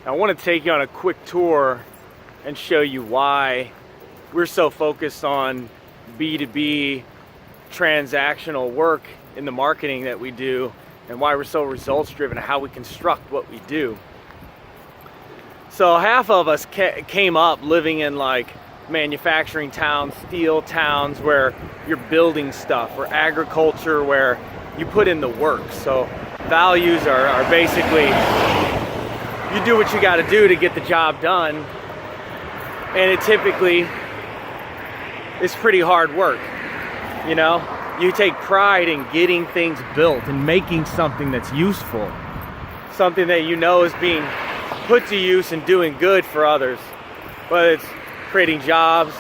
I want to take you on a quick tour and show you why we're so focused on B2B transactional work in the marketing that we do, and why we're so results driven and how we construct what we do. So half of us came up living in like manufacturing towns, steel towns, where you're building stuff, or agriculture where you put in the work. So values are basically, you do what you got to do to get the job done, and it typically is pretty hard work. You know, you take pride in getting things built and making something that's useful, something that you know is being put to use and doing good for others, whether it's creating jobs,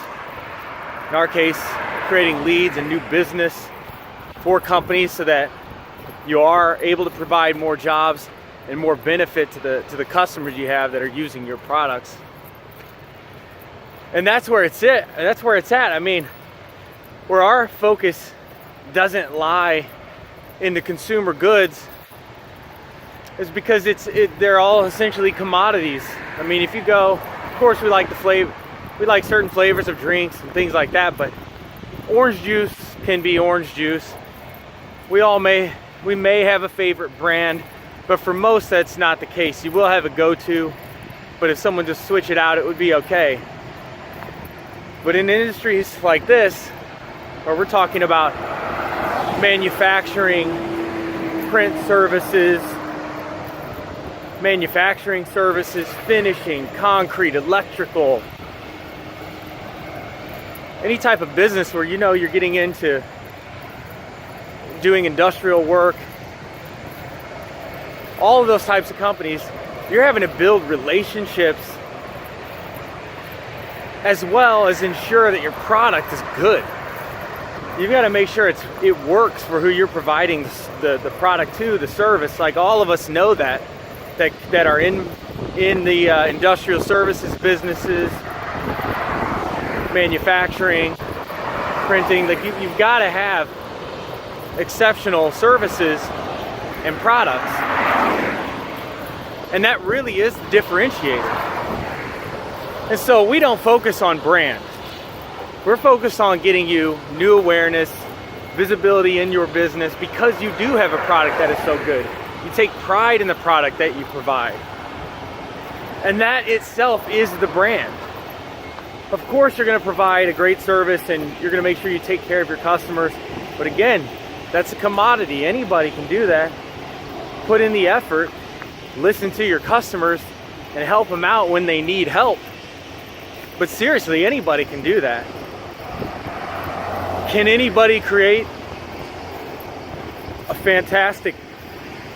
in our case creating leads and new business for companies so that you are able to provide more jobs and more benefit to the customers you have that are using your products. And that's where it's at. I mean, where our focus doesn't lie in the consumer goods is because they're all essentially commodities. I mean, if you go, of course we like certain flavors of drinks and things like that, but orange juice can be orange juice. We may have a favorite brand, but for most that's not the case. You will have a go-to, but if someone just switch it out, it would be okay. But in industries like this, where we're talking about manufacturing, print services, finishing, concrete, electrical, any type of business where you know you're getting into doing industrial work, all of those types of companies, you're having to build relationships as well as ensure that your product is good. You've got to make sure it works for who you're providing the product to, the service. Like all of us know that are in the industrial services businesses, manufacturing, printing. Like you've got to have exceptional services and products, and that really is the differentiator. And so we don't focus on brand. We're focused on getting you new awareness, visibility in your business, because you do have a product that is so good. You take pride in the product that you provide, and that itself is the brand. Of course you're going to provide a great service and you're going to make sure you take care of your customers, but again, that's a commodity. Anybody can do that. Put in the effort, listen to your customers, and help them out when they need help. But seriously, anybody can do that. Can anybody create a fantastic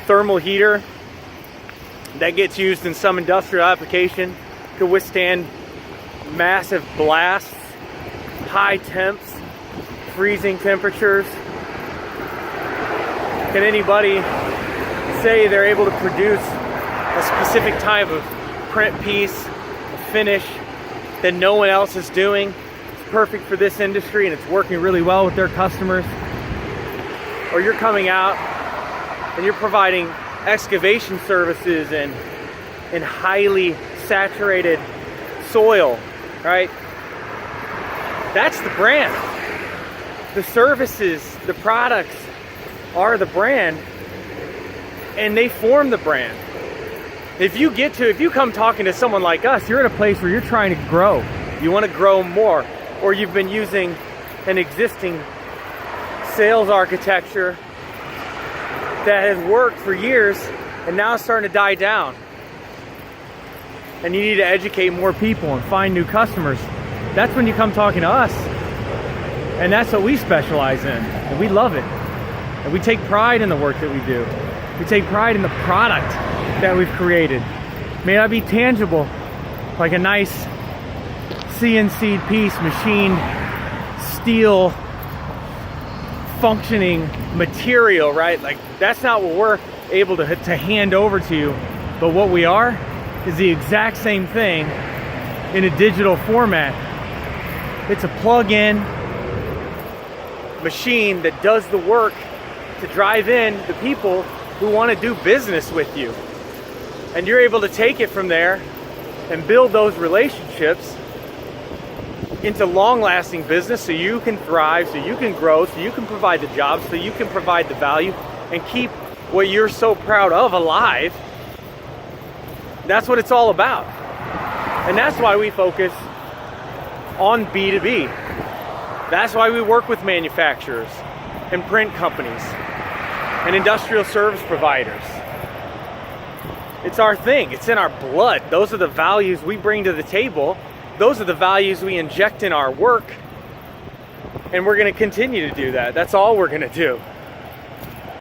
thermal heater that gets used in some industrial application, could withstand massive blasts, high temps, freezing temperatures? Can anybody say they're able to produce a specific type of print piece, a finish that no one else is doing? It's perfect for this industry and it's working really well with their customers. Or you're coming out and you're providing excavation services in highly saturated soil, right? That's the brand. The services, the products are the brand, and they form the brand. If you come talking to someone like us, you're at a place where you're trying to grow. You want to grow more, or you've been using an existing sales architecture that has worked for years and now it's starting to die down. And you need to educate more people and find new customers. That's when you come talking to us. And that's what we specialize in. And we love it. And we take pride in the work that we do. We take pride in the product that we've created. It may not be tangible, like a nice CNC piece, machined steel, functioning material, right? Like that's not what we're able to hand over to you. But what we are is the exact same thing in a digital format. It's a plug-in machine that does the work to drive in the people who want to do business with you. And you're able to take it from there and build those relationships into long-lasting business so you can thrive, so you can grow, so you can provide the jobs, so you can provide the value and keep what you're so proud of alive. That's what it's all about. And that's why we focus on B2B. That's why we work with manufacturers and print companies and industrial service providers. It's our thing. It's in our blood. Those are the values we bring to the table. Those are the values we inject in our work. And we're going to continue to do that. That's all we're going to do.